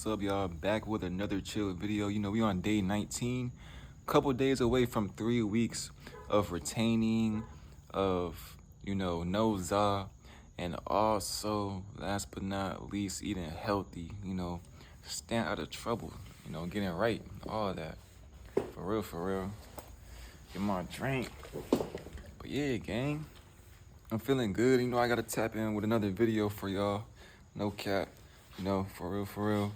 What's up, y'all? Back with another chill video. You know, we on day 19, couple days away from 3 weeks of retaining, of, no za, and also, last but not least, eating healthy, staying out of trouble, getting right, all that. For real, for real. Get my drink. But yeah, gang, I'm feeling good. I gotta tap in with another video for y'all. No cap, for real, for real.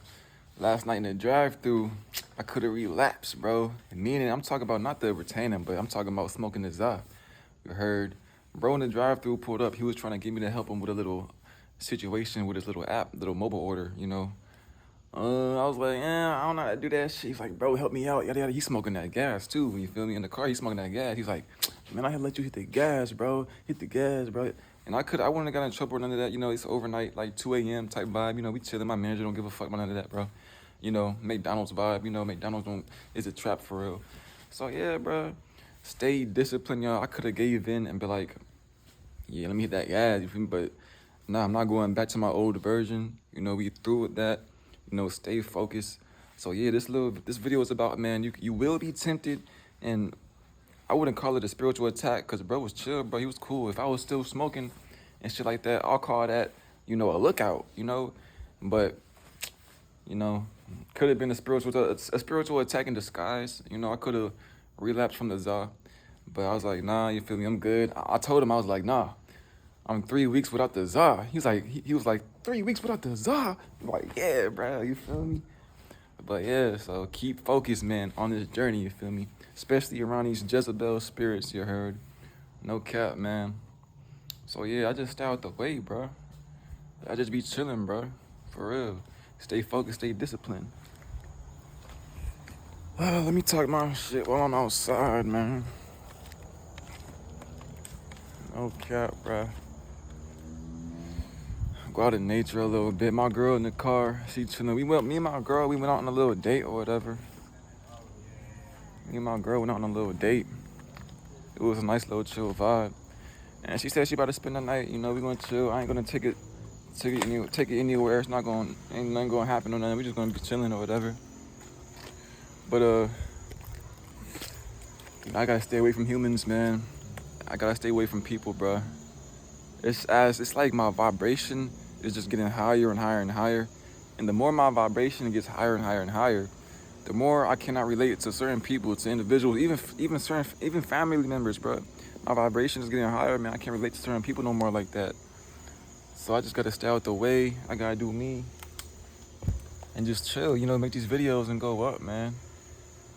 Last night in the drive-thru, I could have relapsed, bro. Meaning, I'm talking about not the retaining, but I'm talking about smoking the za. You heard? Bro in the drive-thru pulled up. He was trying to get me to help him with a little situation with his little app, little mobile order. I was like, I don't know how to do that shit. He's like, bro, help me out, yada yada. He's smoking that gas too. You feel me? In the car, he's smoking that gas. He's like, man, I had to let you hit the gas, bro. Hit the gas, bro. And I wouldn't have got in trouble or none of that. It's overnight, like 2 a.m. type vibe. We chilling. My manager don't give a fuck about none of that, bro. McDonald's vibe. McDonald's is a trap for real. So yeah, bro. Stay disciplined, y'all. I could have gave in and be like, yeah, let me hit that gas. You feel me? But nah, I'm not going back to my old version. We through with that. Stay focused. So yeah, this video is about, man, you will be tempted, and I wouldn't call it a spiritual attack because bro was chill, bro. He was cool. If I was still smoking and shit like that, I'll call that, a lookout, But, could have been a spiritual attack in disguise. I could have relapsed from the za. But I was like, nah, you feel me? I'm good. I told him, I was like, nah, I'm 3 weeks without the za. He was like, 3 weeks without the za? I'm like, yeah, bro, you feel me? But yeah, so keep focused, man, on this journey, you feel me? Especially around these Jezebel spirits, you heard? No cap, man. So yeah, I just stay out the way, bro. I just be chilling, bro. For real. Stay focused, stay disciplined. Let me talk my shit while I'm outside, man. No cap, bro. Go out in nature a little bit. My girl in the car, she chilling. Me and my girl, we went out on a little date or whatever. Me and my girl went out on a little date. It was a nice little chill vibe. And she said she about to spend the night. We gonna chill. I ain't gonna take it anywhere. Ain't nothing gonna happen or nothing. We just gonna be chilling or whatever. But I gotta stay away from humans, man. I gotta stay away from people, bro. It's like my vibration is just getting higher and higher and higher. And the more my vibration gets higher and higher and higher, the more I cannot relate to certain people, to individuals, even family members, bro. My vibration is getting higher, man. I can't relate to certain people no more like that. So I just gotta stay out the way. I gotta do me and just chill, make these videos and go up, man.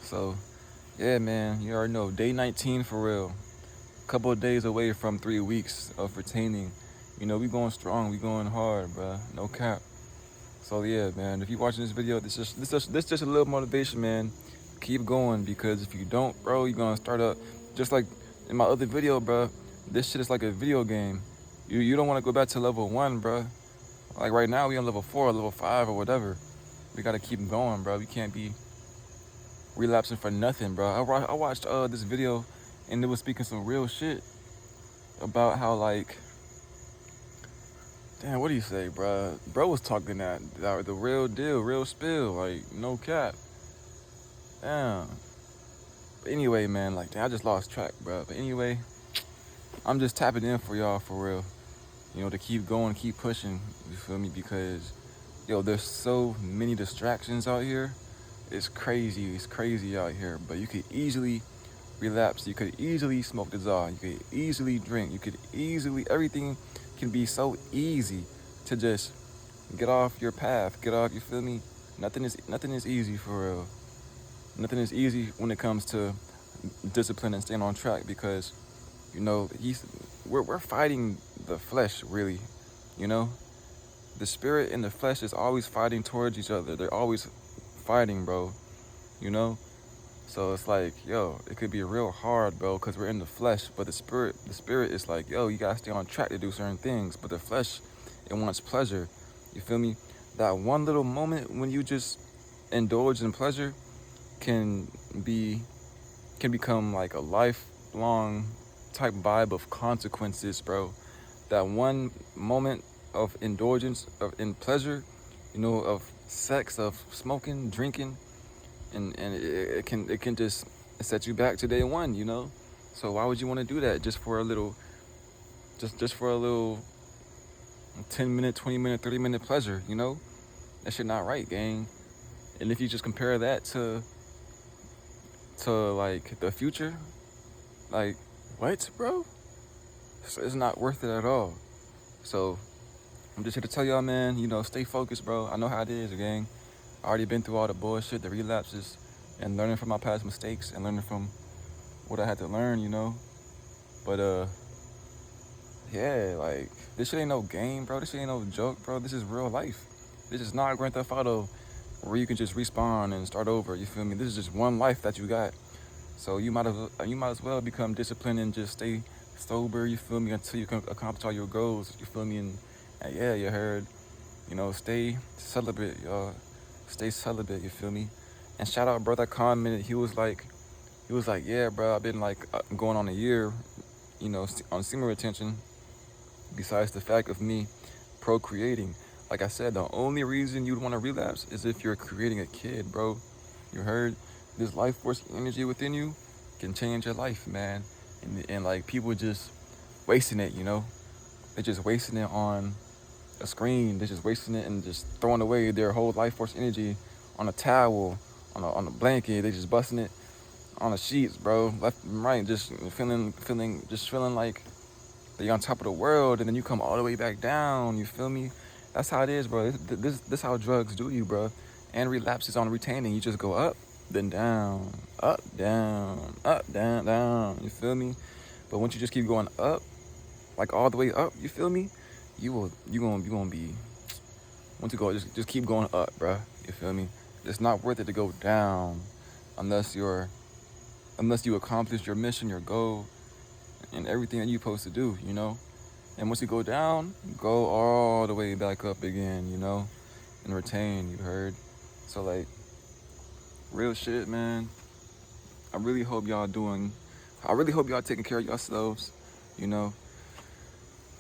So yeah, man, you already know, day 19 for real. Couple of days away from 3 weeks of retaining. We going strong, we going hard, bro. No cap. So yeah, man, if you're watching this video, this just a little motivation, man. Keep going, because if you don't, bro, you're gonna start up just like in my other video, bro. This shit is like a video game. You don't want to go back to level 1, bro. Like right now we on level 4 or level 5 or whatever. We gotta keep going, bro. We can't be relapsing for nothing, bro. I watched this video, and it was speaking some real shit about how, like, damn, what do you say, bro? Bro was talking that the real deal, real spill, like, no cap. Damn. But anyway, man, like, damn, I just lost track, bro. But anyway, I'm just tapping in for y'all, for real. To keep going, keep pushing, you feel me? Because, there's so many distractions out here. It's crazy out here. But you could easily relapse. You could easily smoke the za. You could easily drink. You could easily, everything can be so easy to just get off your path. Get off, you feel me? Nothing is easy for real. Nothing is easy when it comes to discipline and staying on track, because, we're fighting the flesh, really. The spirit and the flesh is always fighting towards each other. They're always fighting, bro. So it's like, it could be real hard, bro, because we're in the flesh. But the spirit is like, you gotta stay on track to do certain things. But the flesh, it wants pleasure. You feel me? That one little moment when you just indulge in pleasure can become like a lifelong type vibe of consequences, bro. That one moment of indulgence in pleasure, of sex, of smoking, drinking, and it can just set you back to day one, you know. So why would you want to do that just for a little, just for a little 10-minute, 20-minute, 30-minute pleasure, you know? That shit not right, gang. And if you just compare that to like the future, like what, bro? It's not worth it at all. So I'm just here to tell y'all, man, you know, stay focused, bro. I know how it is, gang. I already been through all the bullshit, the relapses, and learning from my past mistakes and learning from what I had to learn, you know. But yeah, like this shit ain't no game, bro. This shit ain't no joke, bro. This is real life. This is not Grand Theft Auto where you can just respawn and start over. You feel me? This is just one life that you got. So you might as well become disciplined and just stay sober. You feel me? Until you can accomplish all your goals. You feel me? And yeah, you heard. You know, stay celibate, y'all. Stay celibate. You feel me? And shout out brother commented. He was like, yeah, bro. I've been like going on a year, you know, on semen retention. Besides the fact of me procreating, like I said, the only reason you'd want to relapse is if you're creating a kid, bro. You heard? This life force energy within you can change your life, man. And like people just wasting it, you know? They're just wasting it on a screen. They're just wasting it and just throwing away their whole life force energy on a towel, on a blanket. They just busting it on the sheets, bro. Left and right, just feeling like they're on top of the world, and then you come all the way back down. You feel me? That's how it is, bro. This how drugs do you, bro. And relapses on retaining. You just go up, then down, up, down, up, down, down. You feel me? But once you just keep going up, like all the way up, you feel me? You gonna be. Once you go, just keep going up, bro. You feel me? It's not worth it to go down, unless you accomplish your mission, your goal, and everything that you're supposed to do, you know? And once you go down, go all the way back up again, you know? And retain, you heard? So, like, real shit, man. I really hope y'all taking care of yourselves, you know?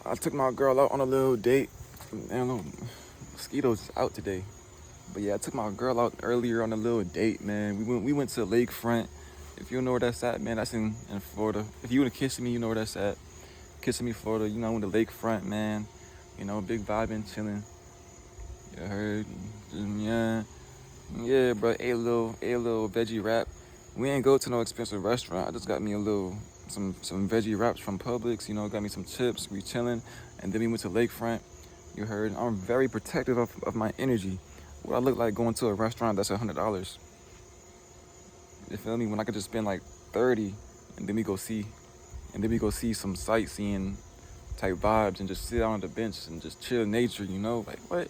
I took my girl out on a little date. And mosquitoes out today. But yeah, I took my girl out earlier on a little date, man. We went to Lakefront. If you know where that's at, man, that's in Florida. If you want to kiss me, you know where that's at. Kissing Me, Florida. You know, the Lakefront, man. You know, big vibing, chilling. You heard? Yeah, bro. Ate a little veggie wrap. We ain't go to no expensive restaurant. I just got me some veggie wraps from Publix. You know, got me some chips. We chilling, and then we went to Lakefront. You heard? I'm very protective of my energy. What I look like going to a restaurant that's $100. You feel me? When I could just spend like 30, and then we go see some sightseeing type vibes and just sit on the bench and just chill nature, you know? Like, what?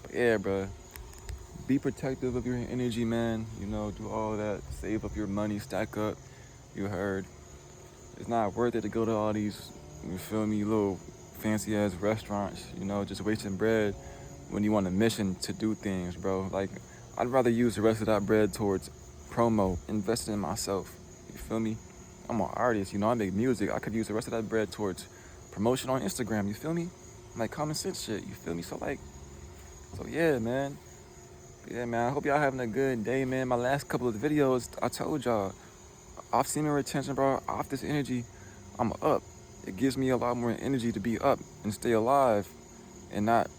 But yeah, bro. Be protective of your energy, man. You know, do all that. Save up your money, stack up. You heard. It's not worth it to go to all these, you feel me, little fancy ass restaurants, you know, just wasting bread when you want a mission to do things, bro. Like, I'd rather use the rest of that bread towards promo, investing in myself. You feel me? I'm an artist, you know, I make music. I could use the rest of that bread towards promotion on Instagram, you feel me? Like common sense shit, you feel me? So yeah, man. Yeah, man, I hope y'all having a good day, man. My last couple of videos, I told y'all, off semen retention, bro, off this energy, I'm up. It gives me a lot more energy to be up and stay alive and not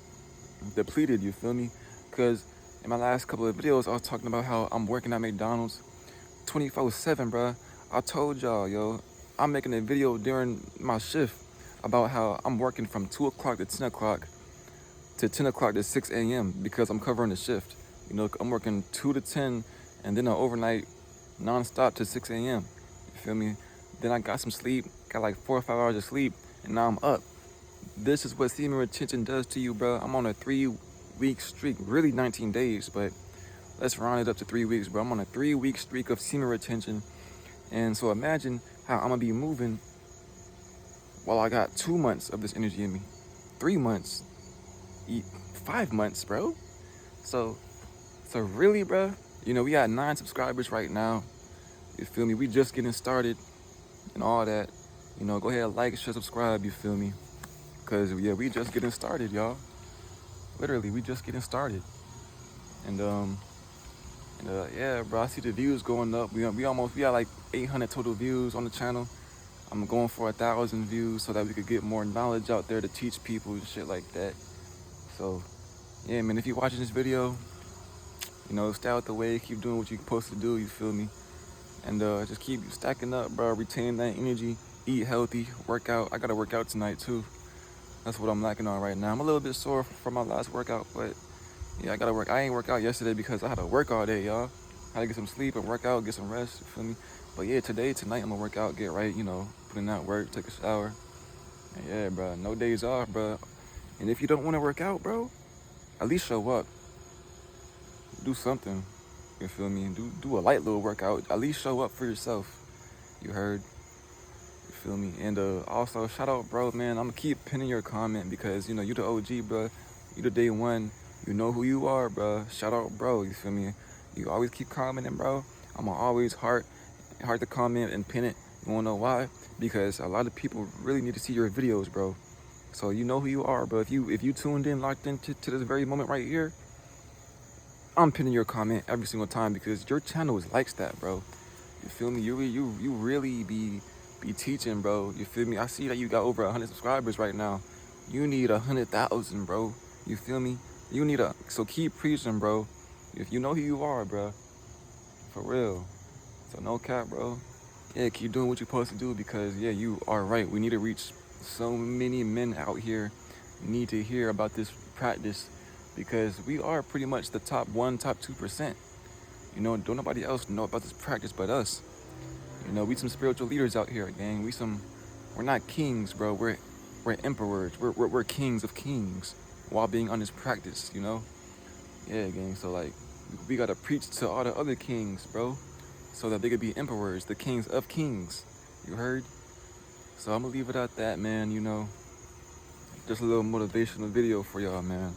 depleted, you feel me? Because in my last couple of videos, I was talking about how I'm working at McDonald's 24/7, bro. I told y'all, yo, I'm making a video during my shift about how I'm working from 2 o'clock to 10 o'clock to 10 o'clock to 6 a.m. because I'm covering the shift. You know, I'm working 2 to 10 and then an overnight non-stop to 6 a.m. You feel me? Then I got some sleep, got like 4 or 5 hours of sleep, and now I'm up. This is what semen retention does to you, bro. I'm on a 3-week streak, really 19 days, but let's round it up to 3 weeks, bro. I'm on a 3-week streak of semen retention. And so imagine how I'm gonna be moving while I got 2 months of this energy in me. 3 months, 5 months, bro. So really, bro, you know, we got 9 subscribers right now. You feel me? We just getting started and all that. You know, go ahead, like, share, subscribe, you feel me? Because, yeah, we just getting started, y'all. Literally, we just getting started. And yeah, bro, I see the views going up. We got like 800 total views on the channel. I'm going for 1,000 views so that we could get more knowledge out there to teach people and shit like that. So yeah, man, if you're watching this video, you know, stay out the way, keep doing what you're supposed to do, you feel me? And just keep stacking up, bro, retain that energy, eat healthy, work out. I gotta work out tonight too. That's what I'm lacking on right now. I'm a little bit sore from my last workout, but yeah, I gotta work. I ain't work out yesterday because I had to work all day, y'all. I had to get some sleep and work out, get some rest, you feel me? But yeah, tonight, I'm gonna work out, get right, you know, put in that work, take a shower. And yeah, bro, no days off, bro. And if you don't wanna work out, bro, at least show up. Do something, you feel me? Do a light little workout. At least show up for yourself, you heard? You feel me? And also, shout out, bro, man. I'm gonna keep pinning your comment because, you know, you the OG, bro. You the day one. You know who you are, bro. Shout out, bro. You feel me? You always keep commenting, bro. I'm gonna always heart the comment and pin it. You wanna know why? Because a lot of people really need to see your videos, bro. So you know who you are, bro. If you tuned in, locked into this very moment right here, I'm pinning your comment every single time because your channel likes that, bro. You feel me? You really be teaching, bro. You feel me? I see that you got over 100 subscribers right now. You need 100,000, bro. You feel me? So keep preaching, bro. If you know who you are, bro. For real. So no cap, bro. Yeah, keep doing what you're supposed to do because, yeah, you are right. We need to reach so many men out here need to hear about this practice because we are pretty much the top 2%. You know, don't nobody else know about this practice but us. You know, we some spiritual leaders out here, gang. We're not kings, bro. We're emperors. We're kings of kings while being on this practice, you know? Yeah, gang. So like, we gotta preach to all the other kings, bro, so that they could be emperors, the kings of kings. You heard? So I'm gonna leave it at that, man. You know, just a little motivational video for y'all, man.